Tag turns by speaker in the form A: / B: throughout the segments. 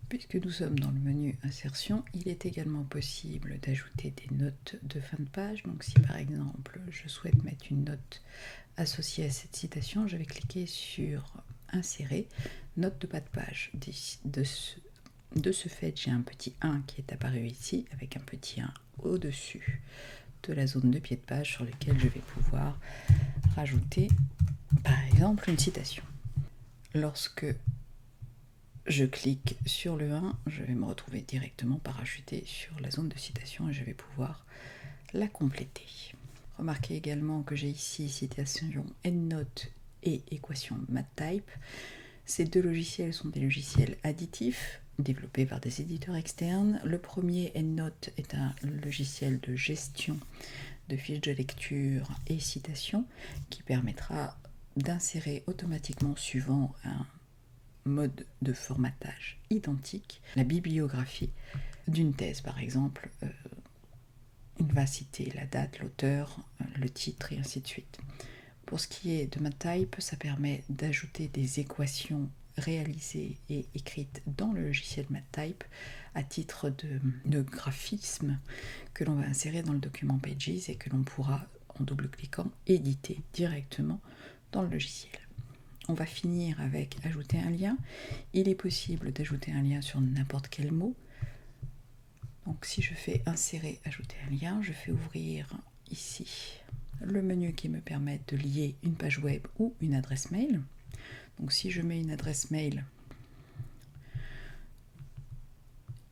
A: Puisque nous sommes dans le menu insertion, il est également possible d'ajouter des notes de fin de page. Donc si par exemple je souhaite mettre une note associée à cette citation, je vais cliquer sur insérer, note de bas de page. De ce fait, j'ai un petit 1 qui est apparu ici avec un petit 1 au-dessus de la zone de pied de page sur lequel je vais pouvoir rajouter par exemple une citation. Lorsque je clique sur le 1, je vais me retrouver directement parachuté sur la zone de citation et je vais pouvoir la compléter. Remarquez également que j'ai ici citation EndNote et équation MathType. Ces deux logiciels sont des logiciels additifs développés par des éditeurs externes. Le premier, EndNote, est un logiciel de gestion de fiches de lecture et citations qui permettra d'insérer automatiquement, suivant un mode de formatage identique, la bibliographie d'une thèse par exemple. Il va citer la date, l'auteur, le titre et ainsi de suite. Pour ce qui est de MathType, ça permet d'ajouter des équations réalisées et écrites dans le logiciel MathType à titre de graphisme que l'on va insérer dans le document Pages et que l'on pourra, en double-cliquant, éditer directement dans le logiciel. On va finir avec ajouter un lien. Il est possible d'ajouter un lien sur n'importe quel mot. Donc si je fais insérer, ajouter un lien, je fais ouvrir ici le menu qui me permet de lier une page web ou une adresse mail. Donc si je mets une adresse mail,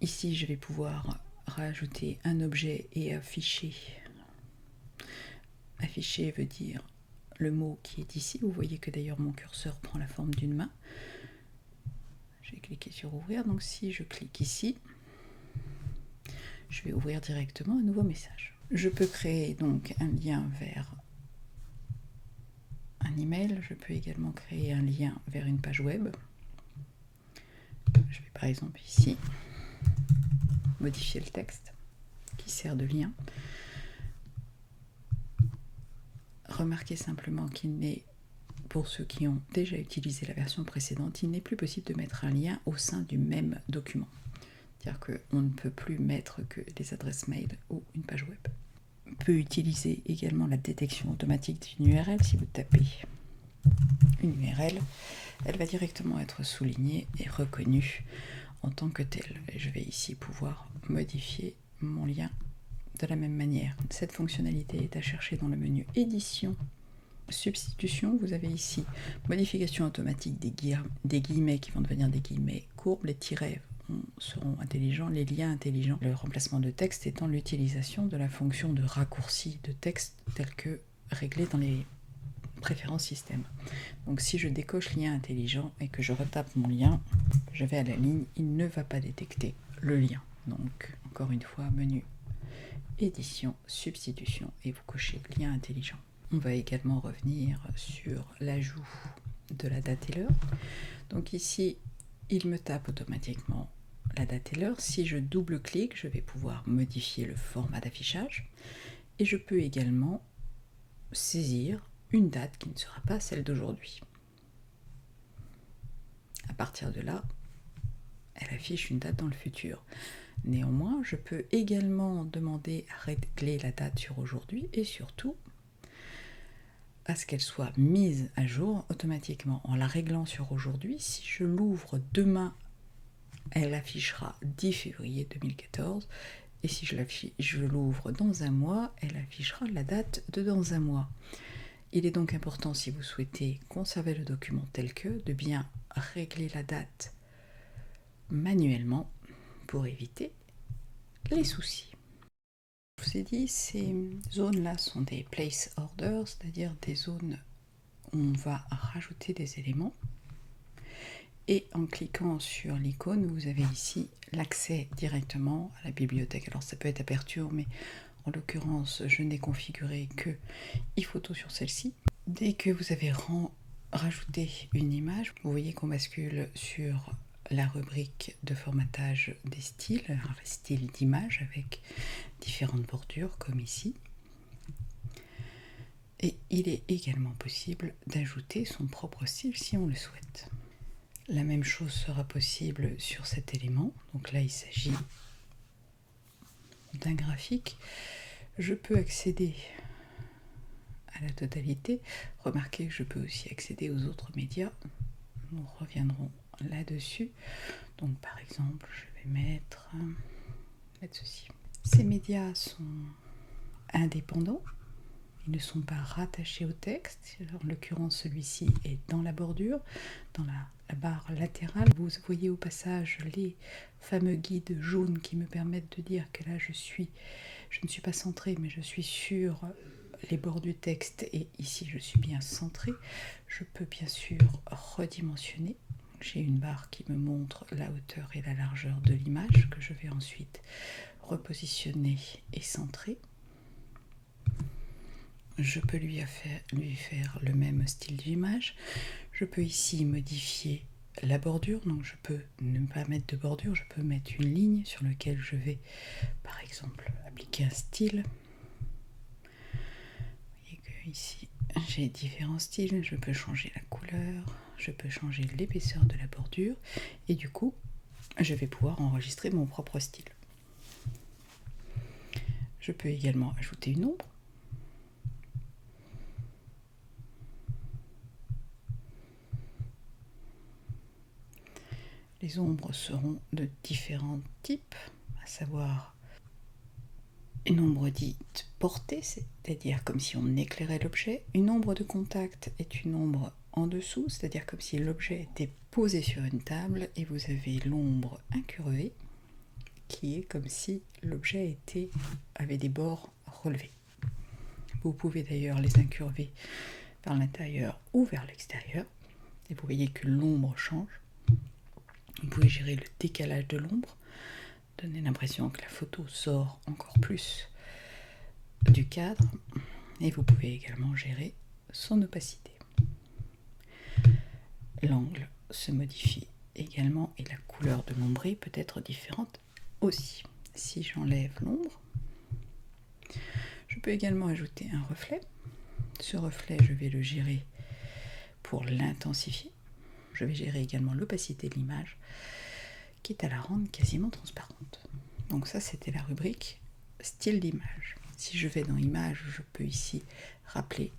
A: ici je vais pouvoir rajouter un objet et afficher. Afficher veut dire le mot qui est ici. Vous voyez que d'ailleurs mon curseur prend la forme d'une main. Je vais cliquer sur ouvrir. Donc si je clique ici, je vais ouvrir directement un nouveau message. Je peux créer donc un lien vers un email. Je peux également créer un lien vers une page web. Je vais par exemple ici modifier le texte qui sert de lien. Remarquez simplement qu'il n'est, pour ceux qui ont déjà utilisé la version précédente, il n'est plus possible de mettre un lien au sein du même document. C'est-à-dire qu'on ne peut plus mettre que des adresses mail ou une page web. On peut utiliser également la détection automatique d'une URL. Si vous tapez une URL, elle va directement être soulignée et reconnue en tant que telle. Et je vais ici pouvoir modifier mon lien de la même manière. Cette fonctionnalité est à chercher dans le menu édition, substitution. Vous avez ici modification automatique des guillemets qui vont devenir des guillemets courbes, les tirets seront intelligents, les liens intelligents. Le remplacement de texte étant l'utilisation de la fonction de raccourci de texte telle que réglée dans les préférences système. Donc si je décoche lien intelligent et que je retape mon lien, je vais à la ligne, il ne va pas détecter le lien. Donc encore une fois, menu édition, substitution et vous cochez lien intelligent. On va également revenir sur l'ajout de la date et l'heure. Donc ici, il me tape automatiquement la date et l'heure. Si je double-clique, je vais pouvoir modifier le format d'affichage et je peux également saisir une date qui ne sera pas celle d'aujourd'hui. À partir de là, elle affiche une date dans le futur. Néanmoins, je peux également demander à régler la date sur aujourd'hui et surtout à ce qu'elle soit mise à jour automatiquement. En la réglant sur aujourd'hui, si je l'ouvre demain, elle affichera 10 février 2014 et si je l'ouvre dans un mois, elle affichera la date de dans un mois. Il est donc important, si vous souhaitez conserver le document tel que, de bien régler la date manuellement pour éviter les soucis. Je vous ai dit, ces zones-là sont des place orders, c'est-à-dire des zones où on va rajouter des éléments. Et en cliquant sur l'icône, vous avez ici l'accès directement à la bibliothèque. Alors ça peut être Aperture, mais en l'occurrence, je n'ai configuré que iPhoto sur celle-ci. Dès que vous avez rajouté une image, vous voyez qu'on bascule sur la rubrique de formatage des styles, un style d'image avec différentes bordures comme ici. Et il est également possible d'ajouter son propre style si on le souhaite. La même chose sera possible sur cet élément. Donc là, il s'agit d'un graphique. Je peux accéder à la totalité. Remarquez que je peux aussi accéder aux autres médias. Nous reviendrons là-dessus. Donc par exemple, je vais mettre ceci. Ces médias sont indépendants. Ils ne sont pas rattachés au texte. En l'occurrence, celui-ci est dans la bordure, dans la barre latérale. Vous voyez au passage les fameux guides jaunes qui me permettent de dire que là je ne suis pas centrée, mais je suis sur les bords du texte et ici je suis bien centrée. Je peux bien sûr redimensionner. J'ai une barre qui me montre la hauteur et la largeur de l'image que je vais ensuite repositionner et centrer. Je peux lui faire le même style d'image. Je peux ici modifier la bordure, donc je peux ne pas mettre de bordure, je peux mettre une ligne sur laquelle je vais par exemple appliquer un style. Vous voyez que ici j'ai différents styles, je peux changer la couleur, je peux changer l'épaisseur de la bordure et du coup je vais pouvoir enregistrer mon propre style. Je peux également ajouter une ombre. Les ombres seront de différents types, à savoir une ombre dite portée, c'est-à-dire comme si on éclairait l'objet. Une ombre de contact est une ombre en dessous, c'est-à-dire comme si l'objet était posé sur une table, et vous avez l'ombre incurvée, qui est comme si l'objet avait des bords relevés. Vous pouvez d'ailleurs les incurver vers l'intérieur ou vers l'extérieur, et vous voyez que l'ombre change. Vous pouvez gérer le décalage de l'ombre, donner l'impression que la photo sort encore plus du cadre, et vous pouvez également gérer son opacité. L'angle se modifie également et la couleur de l'ombré peut être différente aussi. Si j'enlève l'ombre, je peux également ajouter un reflet. Ce reflet, je vais le gérer pour l'intensifier. Je vais gérer également l'opacité de l'image, quitte à la rendre quasiment transparente. Donc ça, c'était la rubrique style d'image. Si je vais dans Images, je peux ici rappeler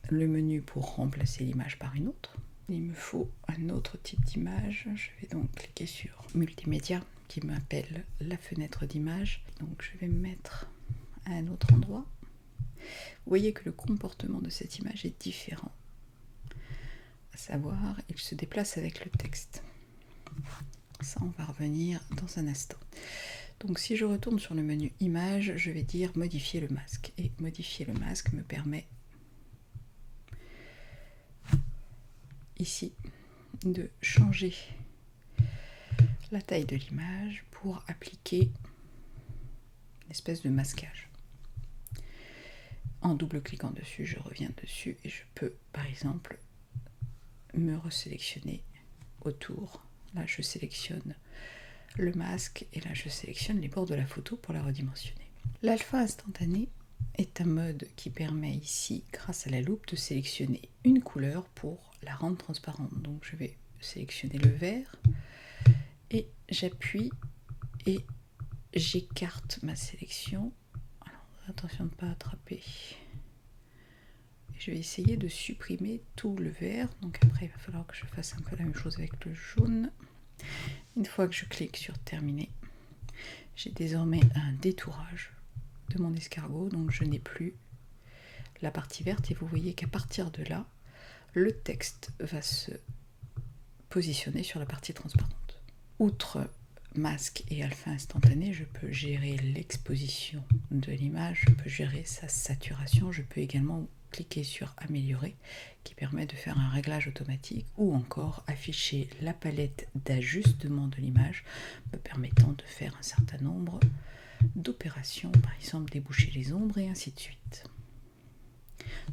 A: le menu pour remplacer l'image par une autre. Il me faut un autre type d'image. Je vais donc cliquer sur Multimédia, qui m'appelle la fenêtre d'image. Donc je vais me mettre à un autre endroit. Vous voyez que le comportement de cette image est différent. À savoir, il se déplace avec le texte. Ça, on va revenir dans un instant. Donc si je retourne sur le menu Images, je vais dire modifier le masque. Et modifier le masque me permet ici de changer la taille de l'image pour appliquer une espèce de masquage. En double-cliquant dessus, je reviens dessus et je peux par exemple me resélectionner autour. Là, je sélectionne le masque et là, je sélectionne les bords de la photo pour la redimensionner. L'alpha instantané est un mode qui permet ici, grâce à la loupe, de sélectionner une couleur pour la rendre transparente. Donc, je vais sélectionner le vert et j'appuie et j'écarte ma sélection. Alors, attention de ne pas attraper. Je vais essayer de supprimer tout le vert. Donc après, il va falloir que je fasse un peu la même chose avec le jaune. Une fois que je clique sur terminer, j'ai désormais un détourage de mon escargot. Donc je n'ai plus la partie verte. Et vous voyez qu'à partir de là, le texte va se positionner sur la partie transparente. Outre masque et alpha instantané, je peux gérer l'exposition de l'image, je peux gérer sa saturation, je peux également cliquer sur améliorer qui permet de faire un réglage automatique ou encore afficher la palette d'ajustement de l'image me permettant de faire un certain nombre d'opérations, par exemple déboucher les ombres et ainsi de suite.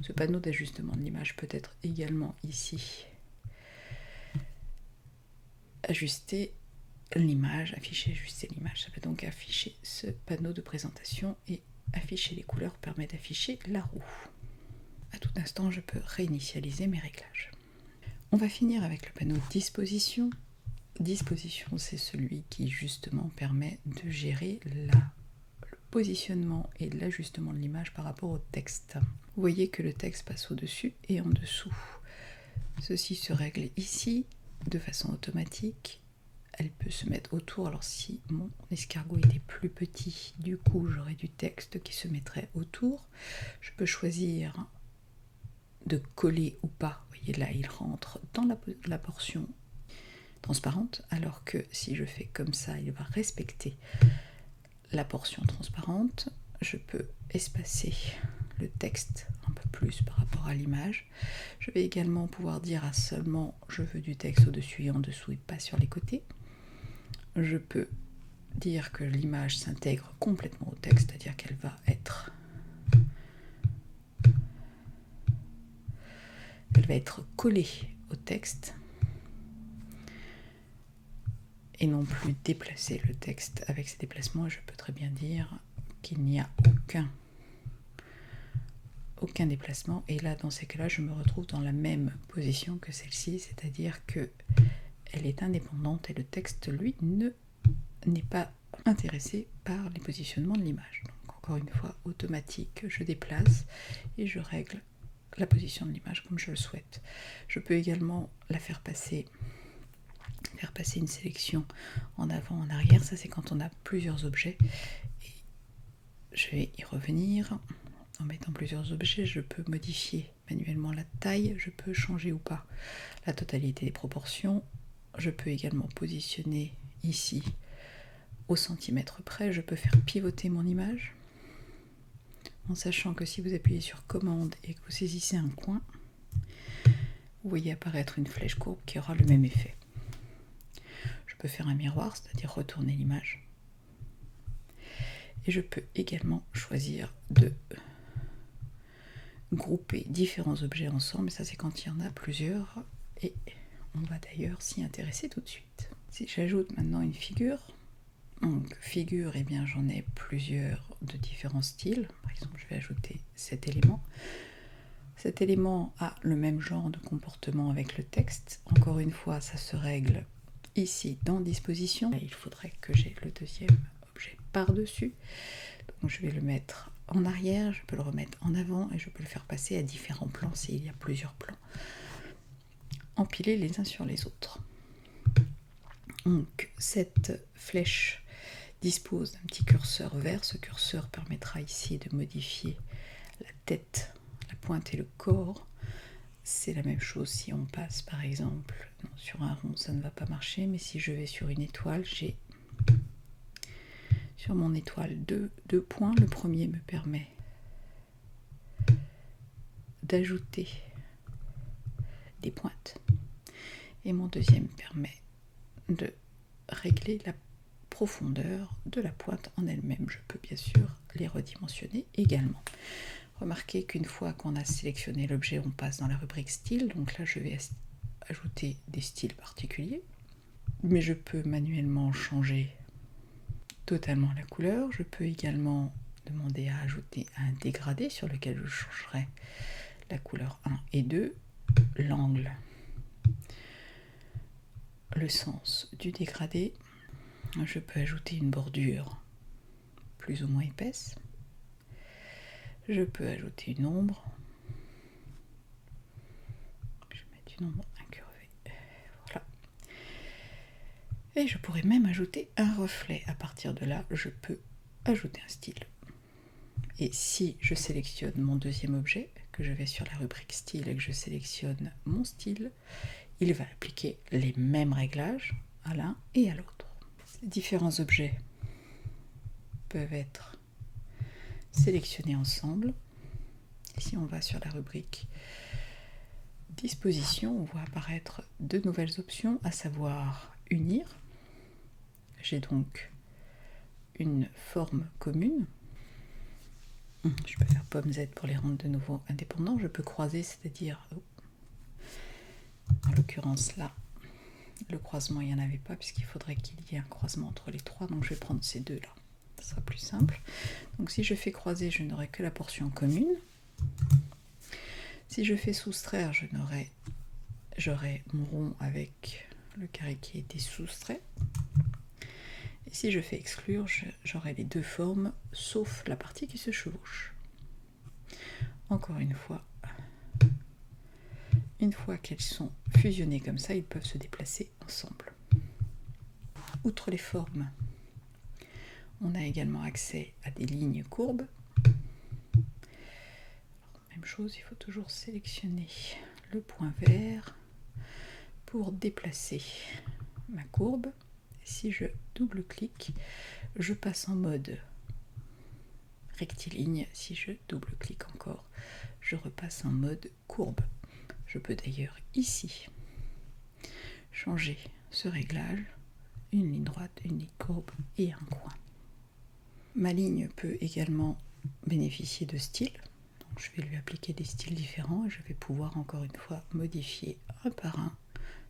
A: Ce panneau d'ajustement de l'image peut être également ici ajuster l'image, afficher, ajuster l'image. Ça peut donc afficher ce panneau de présentation et afficher les couleurs permet d'afficher la roue. À tout instant, je peux réinitialiser mes réglages. On va finir avec le panneau disposition. Disposition, c'est celui qui justement permet de gérer le positionnement et l'ajustement de l'image par rapport au texte. Vous voyez que le texte passe au-dessus et en dessous. Ceci se règle ici de façon automatique. Elle peut se mettre autour. Alors si mon escargot était plus petit, du coup j'aurais du texte qui se mettrait autour. Je peux choisir de coller ou pas. Vous voyez là, il rentre dans la portion transparente, alors que si je fais comme ça, il va respecter la portion transparente. Je peux espacer le texte un peu plus par rapport à l'image. Je vais également pouvoir dire à seulement je veux du texte au-dessus et en dessous et pas sur les côtés. Je peux dire que l'image s'intègre complètement au texte, c'est-à-dire qu'elle va être collée au texte et non plus déplacer le texte avec ces déplacements. Je peux très bien dire qu'il n'y a aucun déplacement, et là dans ces cas-là je me retrouve dans la même position que celle-ci, c'est-à-dire que elle est indépendante et le texte lui n'est pas intéressé par les positionnements de l'image. Donc encore une fois automatique, je déplace et je règle la position de l'image comme je le souhaite. Je peux également la faire passer une sélection en avant, en arrière. Ça c'est quand on a plusieurs objets, et je vais y revenir. En mettant plusieurs objets, je peux modifier manuellement la taille, je peux changer ou pas la totalité des proportions. Je peux également positionner ici au centimètre près. Je peux faire pivoter mon image en sachant que si vous appuyez sur commande et que vous saisissez un coin, vous voyez apparaître une flèche courbe qui aura le même effet. Je peux faire un miroir, c'est-à-dire retourner l'image. Et je peux également choisir de grouper différents objets ensemble. Et ça, c'est quand il y en a plusieurs. Et on va d'ailleurs s'y intéresser tout de suite. Si j'ajoute maintenant une figure, donc figure, eh bien j'en ai plusieurs de différents styles. Par exemple, je vais ajouter cet élément. Cet élément a le même genre de comportement avec le texte. Encore une fois, ça se règle ici dans disposition. Et il faudrait que j'ai le deuxième objet par-dessus. Donc je vais le mettre en arrière, je peux le remettre en avant et je peux le faire passer à différents plans s'il y a plusieurs plans, empilés les uns sur les autres. Donc cette flèche dispose d'un petit curseur vert. Ce curseur permettra ici de modifier la tête, la pointe et le corps. C'est la même chose si on passe par exemple, non, sur un rond ça ne va pas marcher, mais si je vais sur une étoile, j'ai sur mon étoile deux points. Le premier me permet d'ajouter des pointes et mon deuxième permet de régler la profondeur de la pointe en elle-même. Je peux bien sûr les redimensionner également. Remarquez qu'une fois qu'on a sélectionné l'objet, on passe dans la rubrique style. Donc là, je vais ajouter des styles particuliers, mais je peux manuellement changer totalement la couleur. Je peux également demander à ajouter un dégradé sur lequel je changerai la couleur 1 et 2, l'angle, le sens du dégradé. Je peux ajouter une bordure plus ou moins épaisse. Je peux ajouter une ombre. Je vais mettre une ombre incurvée. Voilà. Et je pourrais même ajouter un reflet. À partir de là, je peux ajouter un style. Et si je sélectionne mon deuxième objet, que je vais sur la rubrique style et que je sélectionne mon style, il va appliquer les mêmes réglages à l'un et à l'autre. Ces différents objets peuvent être sélectionnés ensemble Si on va sur la rubrique disposition, on voit apparaître deux nouvelles options, à savoir unir. J'ai donc une forme commune. Je peux faire pomme Z pour les rendre de nouveau indépendants. Je peux croiser, c'est-à-dire, en l'occurrence là, le croisement il n'y en avait pas puisqu'il faudrait qu'il y ait un croisement entre les trois, donc je vais prendre ces deux là, ça sera plus simple. Donc si je fais croiser, je n'aurai que la portion commune. Si je fais soustraire, j'aurai mon rond avec le carré qui a été soustrait. Et si je fais exclure, j'aurai les deux formes, sauf la partie qui se chevauche. Encore une fois qu'elles sont fusionnées comme ça, ils peuvent se déplacer ensemble. Outre les formes, on a également accès à des lignes courbes. Même chose, il faut toujours sélectionner le point vert pour déplacer ma courbe. Si je double-clique, je passe en mode rectiligne. Si je double-clique encore, je repasse en mode courbe. Je peux d'ailleurs ici changer ce réglage, une ligne droite, une ligne courbe et un coin. Ma ligne peut également bénéficier de styles. Donc je vais lui appliquer des styles différents et je vais pouvoir encore une fois modifier un par un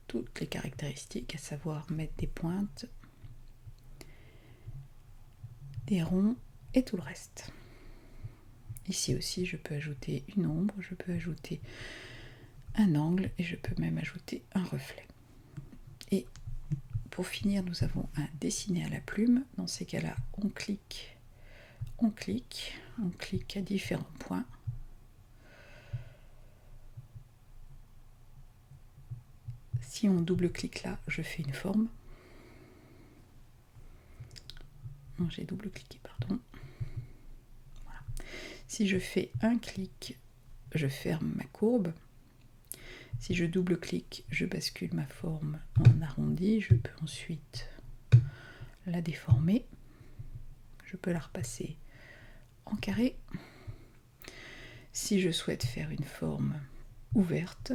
A: toutes les caractéristiques, à savoir mettre des pointes, des ronds et tout le reste. Ici aussi, je peux ajouter une ombre, je peux ajouter un angle et je peux même ajouter un reflet. Et pour finir, nous avons un dessiner à la plume. Dans ces cas-là, on clique à différents points. Si on double-clique là, je fais une forme. Non, j'ai double-cliqué, pardon. Voilà. Si je fais un clic, je ferme ma courbe. Si je double-clique, je bascule ma forme en arrondi. Je peux ensuite la déformer. Je peux la repasser en carré. Si je souhaite faire une forme ouverte,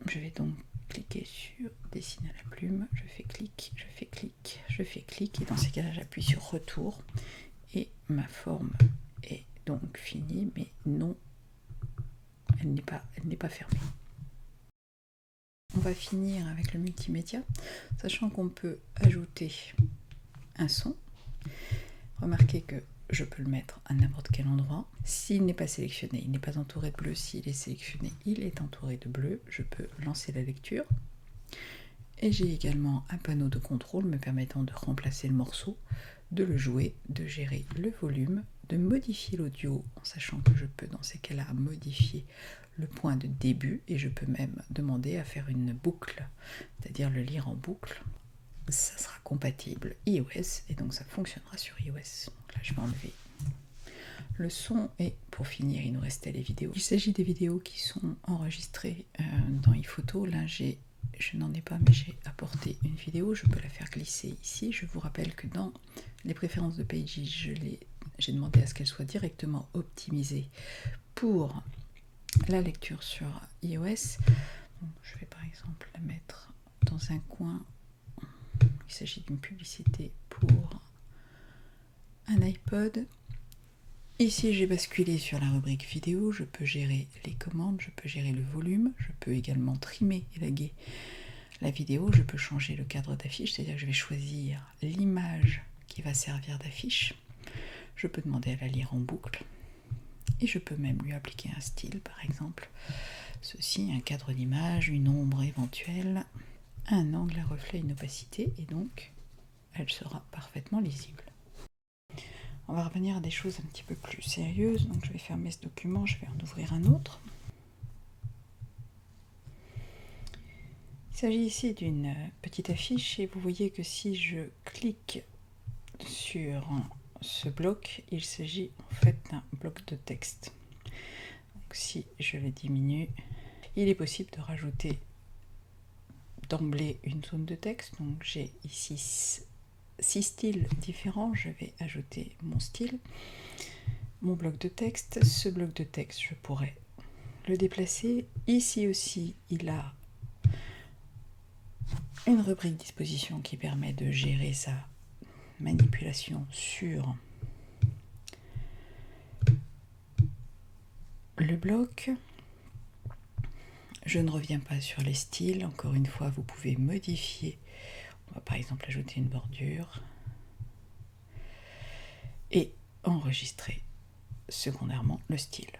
A: je vais donc cliquer sur dessiner à la plume, je fais clic, je fais clic, je fais clic, et dans ces cas-là, j'appuie sur retour, et ma forme est donc finie, mais non, elle n'est pas fermée. On va finir avec le multimédia, sachant qu'on peut ajouter un son. Remarquez que je peux le mettre à n'importe quel endroit. S'il n'est pas sélectionné, il n'est pas entouré de bleu. S'il est sélectionné, il est entouré de bleu. Je peux lancer la lecture. Et j'ai également un panneau de contrôle me permettant de remplacer le morceau, de le jouer, de gérer le volume, de modifier l'audio, en sachant que je peux dans ces cas-là modifier le point de début et je peux même demander à faire une boucle, c'est-à-dire le lire en boucle. Ça sera compatible iOS et donc ça fonctionnera sur iOS. Donc là je vais enlever le son et pour finir il nous restait les vidéos. Il s'agit des vidéos qui sont enregistrées dans iPhoto. Là je n'en ai pas mais j'ai apporté une vidéo, je peux la faire glisser ici. Je vous rappelle que dans les préférences de Pages, j'ai demandé à ce qu'elle soit directement optimisée pour la lecture sur iOS. Donc, je vais par exemple la mettre dans un coin. Il s'agit d'une publicité pour un iPod. Ici, j'ai basculé sur la rubrique vidéo. Je peux gérer les commandes, je peux gérer le volume, je peux également trimer, élaguer la vidéo. Je peux changer le cadre d'affiche, c'est-à-dire que je vais choisir l'image qui va servir d'affiche. Je peux demander à la lire en boucle. Et je peux même lui appliquer un style, par exemple. Ceci, un cadre d'image, une ombre éventuelle, un angle, un reflet, une opacité, et donc elle sera parfaitement lisible. On va revenir à des choses un petit peu plus sérieuses, donc je vais fermer ce document, je vais en ouvrir un autre. Il s'agit ici d'une petite affiche, et vous voyez que si je clique sur ce bloc, il s'agit en fait d'un bloc de texte. Donc si je le diminue, il est possible de rajouter d'emblée une zone de texte. Donc j'ai ici 6 styles différents. Je vais ajouter mon style, mon bloc de texte. Ce bloc de texte, je pourrais le déplacer. Ici aussi, il a une rubrique disposition qui permet de gérer sa manipulation sur le bloc. Je ne reviens pas sur les styles. Encore une fois, vous pouvez modifier. On va par exemple ajouter une bordure et enregistrer secondairement le style.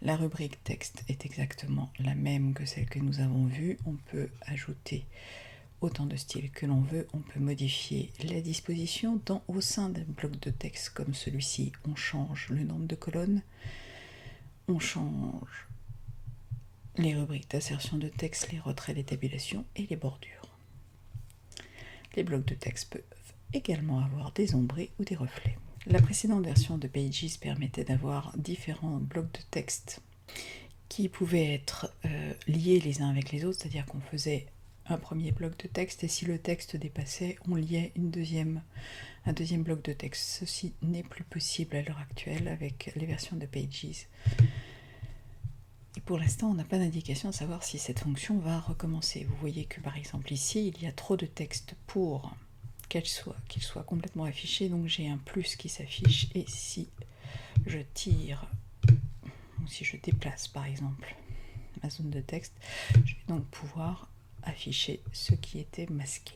A: La rubrique texte est exactement la même que celle que nous avons vue. On peut ajouter autant de styles que l'on veut. On peut modifier la disposition. Au sein d'un bloc de texte comme celui-ci, on change le nombre de colonnes. On change les rubriques d'insertion de texte, les retraits, les tabulations et les bordures. Les blocs de texte peuvent également avoir des ombrés ou des reflets. La précédente version de Pages permettait d'avoir différents blocs de texte qui pouvaient être liés les uns avec les autres, c'est-à-dire qu'on faisait un premier bloc de texte et si le texte dépassait, on liait un deuxième bloc de texte. Ceci n'est plus possible à l'heure actuelle avec les versions de Pages. Et pour l'instant, on n'a pas d'indication de savoir si cette fonction va recommencer. Vous voyez que par exemple ici, il y a trop de texte pour qu'il soit complètement affiché, donc j'ai un plus qui s'affiche, et si je tire, ou si je déplace par exemple ma zone de texte, je vais donc pouvoir afficher ce qui était masqué.